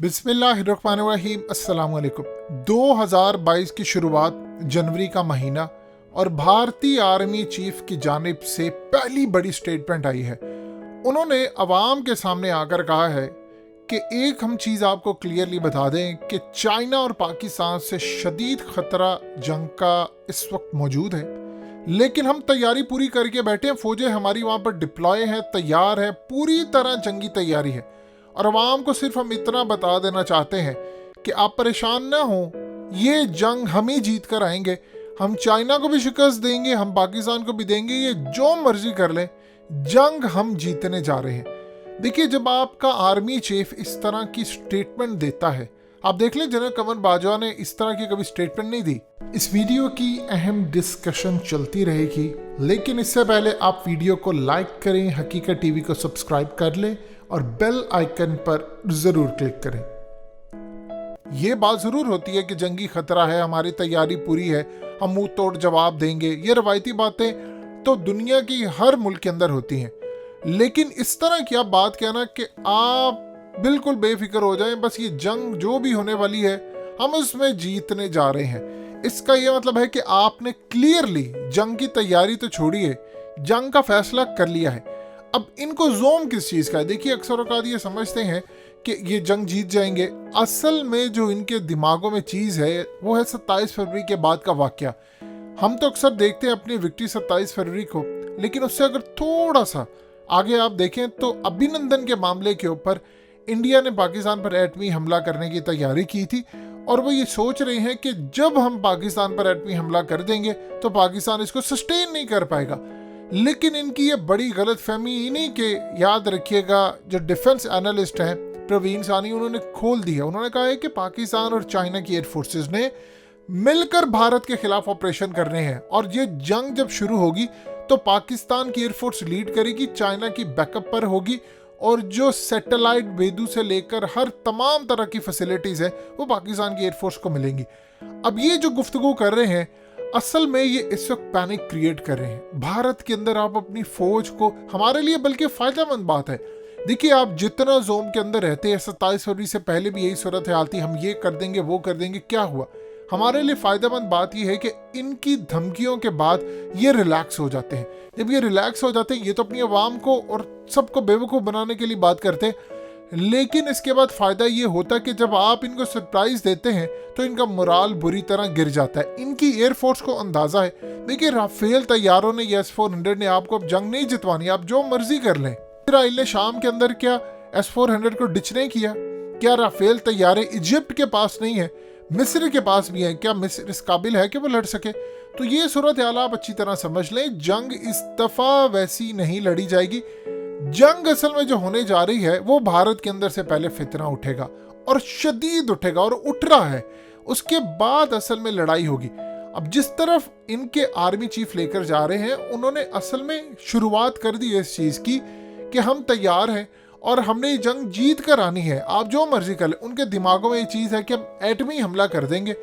बिस्मिल्लाहिर्रहमानिर्रहीम। अस्सलामुअलैकुम। 2022 की शुरुआत, जनवरी का महीना, और भारतीय आर्मी चीफ की जानिब से पहली बड़ी स्टेटमेंट आई है। उन्होंने अवाम के सामने आकर कहा है कि एक हम चीज़ आपको क्लियरली बता दें कि चाइना और पाकिस्तान से शदीद ख़तरा जंग का इस वक्त मौजूद है, लेकिन हम तैयारी पूरी करके बैठे हैं। फ़ौजें हमारी वहाँ पर डिप्लॉय हैं, तैयार है, पूरी तरह जंगी तैयारी है। और अवाम को सिर्फ हम इतना बता देना चाहते हैं कि आप परेशान ना हो, ये जंग हम ही जीत कर आएंगे। हम चाइना को भी शिकस्त देंगे, हम पाकिस्तान को भी देंगे, ये जो मर्जी कर लें, जंग हम जीतने जा रहे हैं। देखिए, जब आपका आर्मी चीफ इस तरह की स्टेटमेंट देता है, आप देख लें जनरल कमर बाजवा ने इस तरह की कभी स्टेटमेंट नहीं दी। इस वीडियो की अहम डिस्कशन चलती रहेगी, लेकिन इससे पहले आप वीडियो को लाइक करें, हकीकत टीवी को सब्सक्राइब कर लें और बेल आइकन पर जरूर क्लिक करें। ये बात जरूर होती है कि जंगी खतरा है, हमारी तैयारी पूरी है, हम मुंह तोड़ जवाब देंगे। ये रवायती बातें तो दुनिया की हर मुल्क के अंदर होती हैं, लेकिन इस तरह की आप बात कहना कि आप बिल्कुल बेफिक्र हो जाएं, बस ये जंग जो भी होने वाली है हम उसमें जीतने जा रहे हैं, इसका ये मतलब है कि आपने क्लियरली जंग की तैयारी तो छोड़िए, जंग का फैसला कर लिया है। अब इनको जोम किस चीज़ का है? देखिए, अक्सर औकात ये समझते हैं कि ये जंग जीत जाएंगे। असल में जो इनके दिमागों में चीज़ है वो है 27 फरवरी के बाद का वाकया। हम तो अक्सर देखते हैं अपनी विक्ट्री 27 फरवरी को, लेकिन उससे अगर थोड़ा सा आगे आप देखें तो अभिनंदन के मामले के ऊपर इंडिया ने पाकिस्तान पर एटमी हमला करने की तैयारी की थी, और वो ये सोच रहे हैं कि जब हम पाकिस्तान पर एटमी हमला कर देंगे तो पाकिस्तान इसको सस्टेन नहीं कर पाएगा। लेकिन इनकी ये बड़ी गलत फहमी इन्हीं के, याद रखिएगा, जो डिफेंस एनालिस्ट हैं प्रवीण सानी, उन्होंने खोल दी है। उन्होंने कहा है कि पाकिस्तान और चाइना की एयर फोर्सेस ने मिलकर भारत के खिलाफ ऑपरेशन करने हैं, और ये जंग जब शुरू होगी तो पाकिस्तान की एयरफोर्स लीड करेगी, चाइना की बैकअप पर होगी, और जो सैटेलाइट बेदू से लेकर हर तमाम तरह की फैसिलिटीज है वो पाकिस्तान की एयरफोर्स को मिलेंगी। अब ये जो गुफ्तगू कर रहे हैं, असल में ये इस वक्त पैनिक क्रिएट कर रहे हैं भारत के अंदर। आप अपनी फौज को, हमारे लिए बल्कि फायदेमंद बात है। देखिए, आप जितना जोम के अंदर रहते हैं, 27 फरवरी से पहले भी यही सूरत हाल थी, हम ये कर देंगे वो कर देंगे, क्या हुआ? हमारे लिए फायदेमंद बात यह है कि इनकी धमकियों के बाद ये रिलैक्स हो जाते हैं। जब ये रिलैक्स हो जाते हैं, ये तो अपनी आवाम को और सबको बेवकूफ़ बनाने के लिए बात करते हैं, लेकिन इसके बाद फ़ायदा ये होता है कि जब आप इनको सरप्राइज देते हैं तो इनका मोराल बुरी तरह गिर जाता है। इनकी एयरफोर्स को अंदाज़ा है। देखिए, राफेल तैयारों ने, S-400 ने आपको अब जंग नहीं जितवानी, आप जो मर्जी कर लें। इसराइल ने शाम के अंदर क्या S-400 को डिच नहीं किया? क्या राफेल तैयारे इजिप्ट के पास नहीं है? मिस्र के पास भी है। क्या मिस्र इस काबिल है कि वो लड़ सके? तो ये सूरत हाल आप अच्छी तरह समझ लें। जंग इस दफ़ा वैसी नहीं लड़ी जाएगी। जंग असल में जो होने जा रही है वो भारत के अंदर से पहले फितना उठेगा, और शदीद उठेगा, और उठ रहा है। उसके बाद असल में लड़ाई होगी। अब जिस तरफ इनके आर्मी चीफ लेकर जा रहे हैं, उन्होंने असल में शुरुआत कर दी है इस चीज़ की कि हम तैयार हैं और हमने ये जंग जीत कर आनी है, आप जो मर्जी कर लें। उनके दिमागों में ये चीज़ है कि हम एटमी हमला कर देंगे,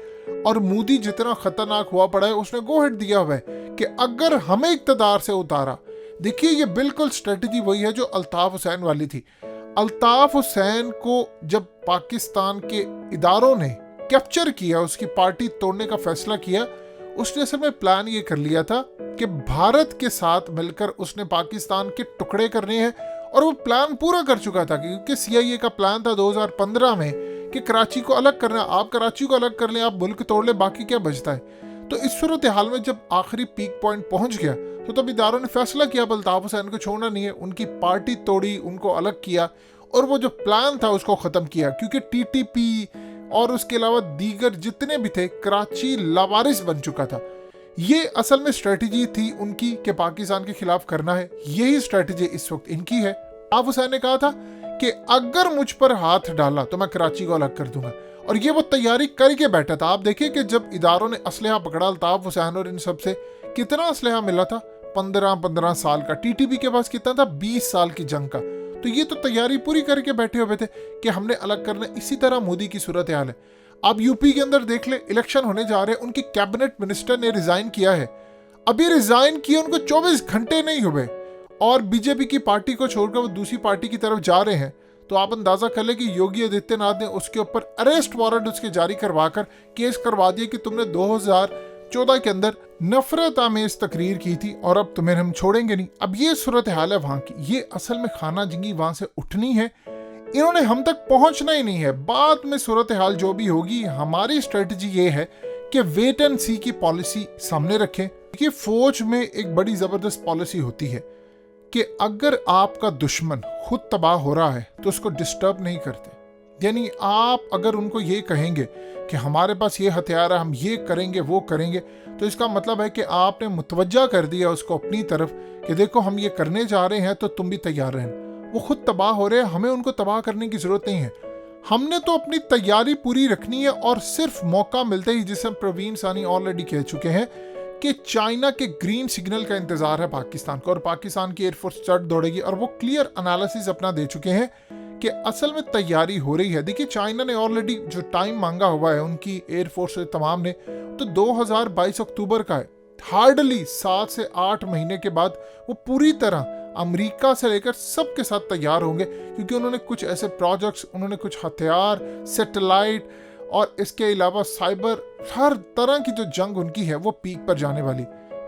और मोदी जितना खतरनाक हुआ पड़ा है उसने गो हेड दिया हुआ है कि अगर हमें इक़्तिदार से उतारा। देखिए, ये बिल्कुल स्ट्रेटजी वही है जो अल्ताफ हुसैन वाली थी। अल्ताफ हुसैन को जब पाकिस्तान के इदारों ने कैप्चर किया, उसकी पार्टी तोड़ने का फैसला किया, उसने असल में प्लान ये कर लिया था कि भारत के साथ मिलकर उसने पाकिस्तान के टुकड़े करने हैं, और वो प्लान पूरा कर चुका था, क्योंकि CIA का प्लान था 2015 में कि कराची को अलग करना। आप कराची को अलग कर लें, आप मुल्क तोड़ लें, बाकी क्या बचता है? तो इस सूरत हाल में जब आखिरी पीक पॉइंट पहुंच गया तो तब इदारों ने फैसला किया अल्ताफ हुसैन को छोड़ना नहीं है। उनकी पार्टी तोड़ी, उनको अलग किया, और वो जो प्लान था उसको ख़त्म किया, क्योंकि TTP और उसके अलावा दीगर जितने भी थे, कराची लावारिस बन चुका था। ये असल में स्ट्रेटजी थी उनकी कि पाकिस्तान के खिलाफ करना है। यही स्ट्रेटजी इस वक्त इनकी है। अल्ताफ हुसैन ने कहा था कि अगर मुझ पर हाथ डाला तो मैं कराची को अलग कर दूंगा, और ये वो तैयारी करके बैठा था। आप देखिए कि जब इदारों ने असलहा पकड़ा अल्ताफ हुसैन और इन सब से, कितना असलहा मिला था? 15 साल का। TTP के पास कितना था? 20 साल की जंग का। तो ये तो तैयारी पूरी करके बैठे हुए थे कि हमने अलग करना। इसी तरह मोदी की सूरत हाल है। आप यूपी के अंदर देख ले, इलेक्शन होने जा रहे हैं, उनकी कैबिनेट मिनिस्टर ने रिजाइन किया है। अभी रिजाइन किए उनको 24 घंटे नहीं हुए, और बीजेपी की पार्टी को छोड़कर वो दूसरी पार्टी की तरफ जा रहे हैं। तो आप अंदाजा कर ले कि योगी आदित्यनाथ ने उसके ऊपर अरेस्ट वारंट उसके जारी करवाकर केस करवा दिया कि तुमने 2014 के अंदर नफरत आमेज तकरीर की थी और अब तुम्हें हम छोड़ेंगे नहीं। अब ये सूरत हाल है वहां की। ये असल में खाना जंगी वहां से उठनी है, इन्होंने हम तक पहुंचना ही नहीं है। बाद में सूरत हाल जो भी होगी, हमारी स्ट्रेटजी ये है कि वेट एंड सी की पॉलिसी सामने रखें। कि फौज में एक बड़ी जबरदस्त पॉलिसी होती है कि अगर आपका दुश्मन खुद तबाह हो रहा है तो उसको डिस्टर्ब नहीं करते। यानी आप अगर उनको ये कहेंगे कि हमारे पास ये हथियार है, हम ये करेंगे वो करेंगे, तो इसका मतलब है कि आपने मुतवज्जा कर दिया उसको अपनी तरफ कि देखो हम ये करने जा रहे हैं तो तुम भी तैयार रहें। वो खुद तबाह हो रहे हैं, हमें उनको तबाह करने की जरूरत नहीं है। हमने तो अपनी तैयारी पूरी रखनी है और सिर्फ मौका मिलते ही, जिसे प्रवीण सानी ऑलरेडी कह चुके हैं कि चाइना के ग्रीन सिग्नल का इंतजार है पाकिस्तान को, और पाकिस्तान की एयरफोर्स चढ़ दौड़ेगी। और वो क्लियर एनालिसिस अपना दे चुके हैं कि असल में तैयारी हो रही है। देखिए चाइना ने ऑलरेडी जो टाइम मांगा हुआ है उनकी एयरफोर्स से तमाम ने, तो 2022 अक्टूबर का है। हार्डली 7 से 8 महीने के बाद वो पूरी तरह अमेरिका से लेकर सबके साथ तैयार होंगे, क्योंकि उन्होंने कुछ ऐसे प्रोजेक्ट्स, उन्होंने कुछ हथियार, सैटेलाइट और इसके अलावा साइबर, हर तरह की जो जंग उनकी है वो पीक पर जाने वाली।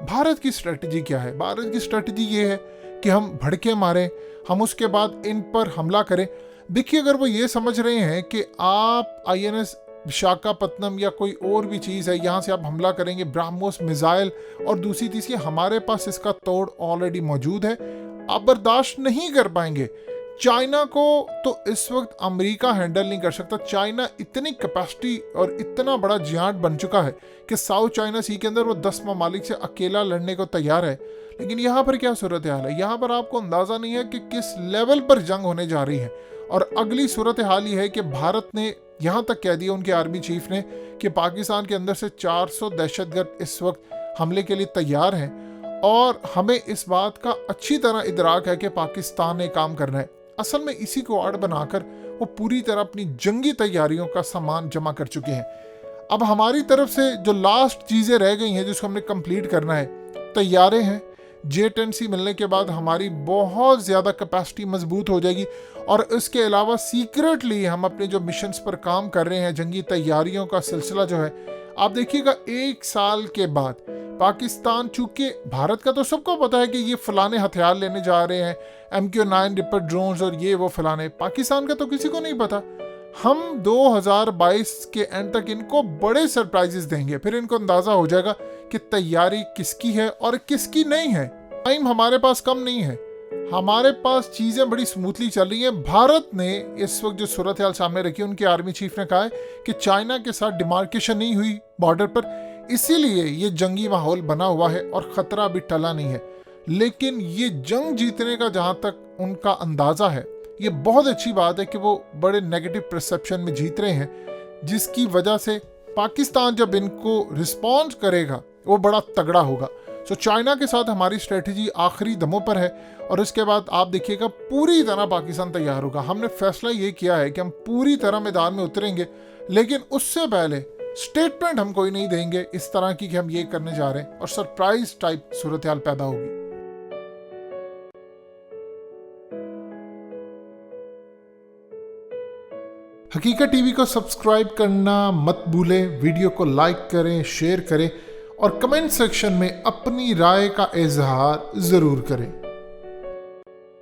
भारत की स्ट्रेटजी क्या है? भारत की स्ट्रेटजी ये है कि हम भड़के मारें, हम उसके बाद इन पर हमला करें। देखिए अगर वो ये समझ रहे हैं कि आप INS विशाखापत्तनम या कोई और भी चीज़ है, यहाँ से आप हमला करेंगे, ब्रह्मोस मिसाइल और दूसरी तीसरी, हमारे पास इसका तोड़ ऑलरेडी मौजूद है, आप बर्दाश्त नहीं कर पाएंगे। चाइना को तो इस वक्त अमेरिका हैंडल नहीं कर सकता। चाइना इतनी कैपेसिटी और इतना बड़ा जियांट बन चुका है कि साउथ चाइना सी के अंदर वो 10 ममालिक से अकेला लड़ने को तैयार है। लेकिन यहाँ पर क्या सूरत हाल है? यहाँ पर आपको अंदाज़ा नहीं है कि किस लेवल पर जंग होने जा रही है। और अगली सूरत हाल ये है कि भारत ने यहाँ तक कह दिया, उनके आर्मी चीफ ने, कि पाकिस्तान के अंदर से 400 दहशतगर्द इस वक्त हमले के लिए तैयार हैं, और हमें इस बात का अच्छी तरह इदराक है कि पाकिस्तान ने काम करना है। असल में इसी को आड़ बनाकर वो पूरी तरह अपनी जंगी तैयारियों का सामान जमा कर चुके हैं। अब हमारी तरफ से जो लास्ट चीज़ें रह गई हैं जिसको हमने कंप्लीट करना है, तैयारे हैं। J-10C मिलने के बाद हमारी बहुत ज़्यादा कैपेसिटी मजबूत हो जाएगी, और इसके अलावा सीक्रेटली हम अपने जो मिशंस पर काम कर रहे हैं, जंगी तैयारियों का सिलसिला जो है, आप देखिएगा 1 साल के बाद पाकिस्तान, चूंकि भारत का तो सबको पता है कि ये फलाने हथियार लेने जा रहे हैं, MQ-9 रिपर ड्रोन्स और ये वो फलाने, पाकिस्तान का तो किसी को नहीं पता। हम 2022 के एंड तक इनको बड़े सरप्राइजेस देंगे, फिर इनको अंदाजा हो जाएगा कि तैयारी किसकी है और किसकी नहीं है। टाइम हमारे पास कम नहीं है, हमारे पास चीज़ें बड़ी स्मूथली चल रही हैं। भारत ने इस वक्त जो सूरत हाल सामने रखी, उनके आर्मी चीफ ने कहा है कि चाइना के साथ डिमार्केशन नहीं हुई बॉर्डर पर, इसीलिए ये जंगी माहौल बना हुआ है और ख़तरा भी टला नहीं है। लेकिन ये जंग जीतने का जहाँ तक उनका अंदाज़ा है, ये बहुत अच्छी बात है कि वो बड़े नेगेटिव परसेप्शन में जीत रहे हैं, जिसकी वजह से पाकिस्तान जब इनको रिस्पॉन्ड करेगा वो बड़ा तगड़ा होगा। सो चाइना के साथ हमारी स्ट्रेटजी आखिरी दमों पर है, और इसके बाद आप देखिएगा पूरी तरह पाकिस्तान तैयार होगा। हमने फैसला ये किया है कि हम पूरी तरह मैदान में उतरेंगे, लेकिन उससे पहले स्टेटमेंट हम कोई नहीं देंगे इस तरह की कि हम ये करने जा रहे हैं, और सरप्राइज टाइप सूरत हाल पैदा होगी। हकीकत टीवी को सब्सक्राइब करना मत भूलें, वीडियो को लाइक करें, शेयर करें और कमेंट सेक्शन में अपनी राय का इजहार ज़रूर करें।